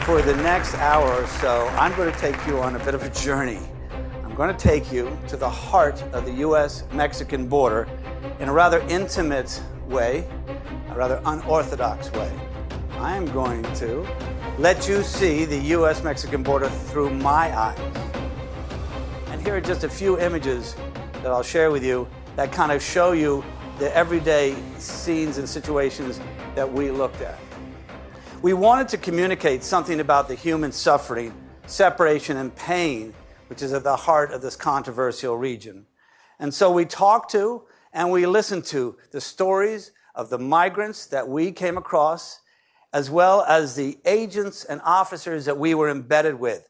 For the next hour or so, I'm going to take you on a bit of a journey. I'm going to take you to the heart of the U.S.-Mexican border in a rather intimate way, a rather unorthodox way. I am going to let you see the U.S.-Mexican border through my eyes. And here are just a few images that I'll share with you that kind of show you the everyday scenes and situations that we looked at. We wanted to communicate something about the human suffering, separation, and pain, which is at the heart of this controversial region. And so we talked to and we listened to the stories of the migrants that we came across, as well as the agents and officers that we were embedded with.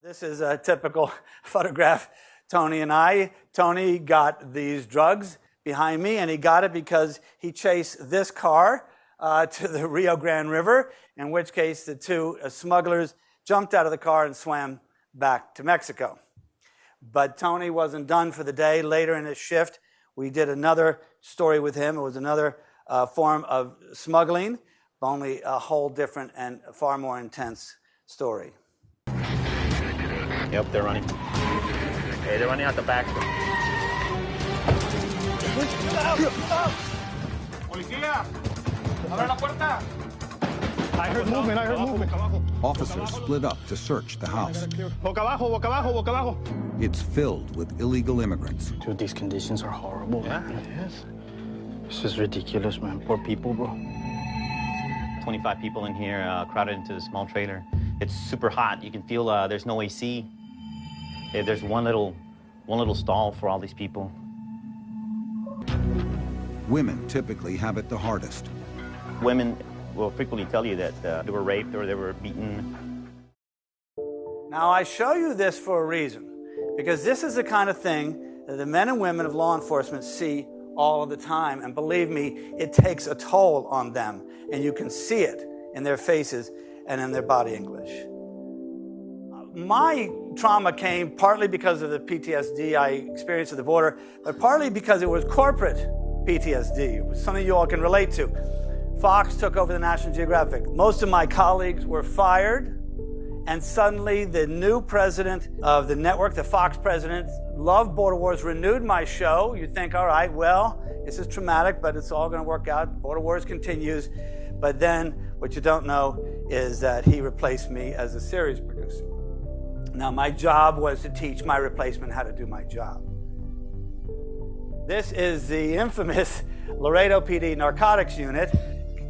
This is a typical photograph, Tony and I. Tony got these drugs behind me, and he got it because he chased this car to the Rio Grande River, in which case the two smugglers jumped out of the car and swam back to Mexico. But Tony wasn't done for the day. Later in his shift, we did another story with him. It was another form of smuggling, only a whole different and far more intense story. Yep, they're running. Hey, they're running out the back. Policía, abre la puerta. I heard movement. Officers split up to search the house. Boca abajo, boca abajo, boca abajo. It's filled with illegal immigrants. Dude, these conditions are horrible. Yeah, it is. This is ridiculous, man. Poor people, bro. 25 people in here, crowded into the small trailer. It's super hot. You can feel there's no AC. There's one little stall for all these people. Women typically have it the hardest. Women will frequently tell you that they were raped or they were beaten. Now, I show you this for a reason, because this is the kind of thing that the men and women of law enforcement see all of the time. And believe me, it takes a toll on them. And you can see it in their faces and in their body English. My trauma came partly because of the PTSD I experienced at the border, but partly because it was corporate PTSD. It was something you all can relate to. Fox took over the National Geographic. Most of my colleagues were fired, and suddenly the new president of the network, the Fox president, loved Border Wars, renewed my show. You think, all right, well, this is traumatic, but it's all going to work out. Border Wars continues. But then what you don't know is that he replaced me as a series producer. Now, my job was to teach my replacement how to do my job. This is the infamous Laredo PD narcotics unit,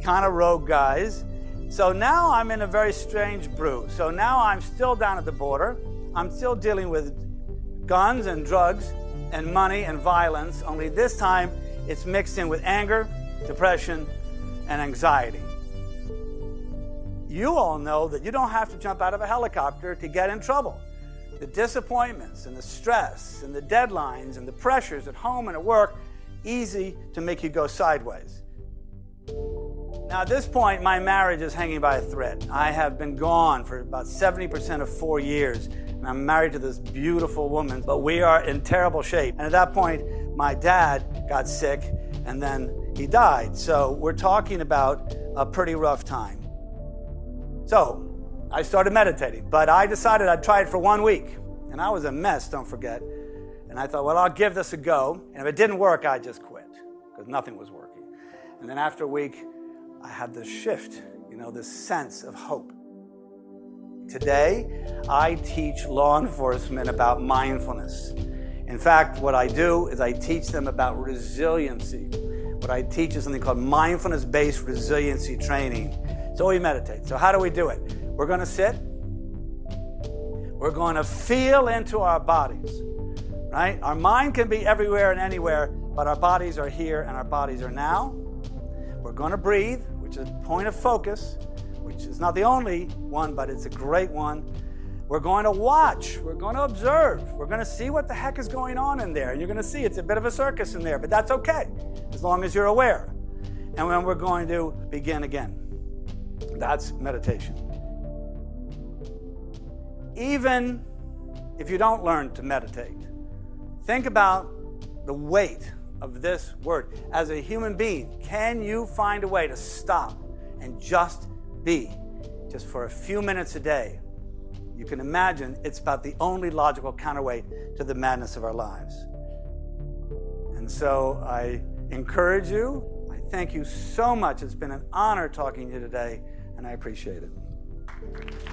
kind of rogue guys. So now I'm in a very strange brew. So now I'm still down at the border. I'm still dealing with guns and drugs and money and violence, only this time it's mixed in with anger, depression, and anxiety. You all know that you don't have to jump out of a helicopter to get in trouble. The disappointments and the stress and the deadlines and the pressures at home and at work, easy to make you go sideways. Now, at this point, my marriage is hanging by a thread. I have been gone for about 70% of 4 years, and I'm married to this beautiful woman, but we are in terrible shape. And at that point, my dad got sick, and then he died. So we're talking about a pretty rough time. So I started meditating, but I decided I'd try it for 1 week. And I was a mess, don't forget. And I thought, well, I'll give this a go. And if it didn't work, I'd just quit, because nothing was working. And then after a week, I had this shift, this sense of hope. Today, I teach law enforcement about mindfulness. In fact, what I do is I teach them about resiliency. What I teach is something called mindfulness-based resiliency training. So we meditate. So how do we do it? We're going to sit. We're going to feel into our bodies, right? Our mind can be everywhere and anywhere, but our bodies are here and our bodies are now. We're going to breathe, which is a point of focus, which is not the only one, but it's a great one. We're going to watch. We're going to observe. We're going to see what the heck is going on in there. And you're going to see it's a bit of a circus in there, but that's okay, as long as you're aware. And then we're going to begin again. That's meditation. Even if you don't learn to meditate, think about the weight of this word. As a human being, can you find a way to stop and just be just for a few minutes a day, you can imagine it's about the only logical counterweight to the madness of our lives. And so I encourage you. I thank you so much. It's been an honor talking to you today, and I appreciate it.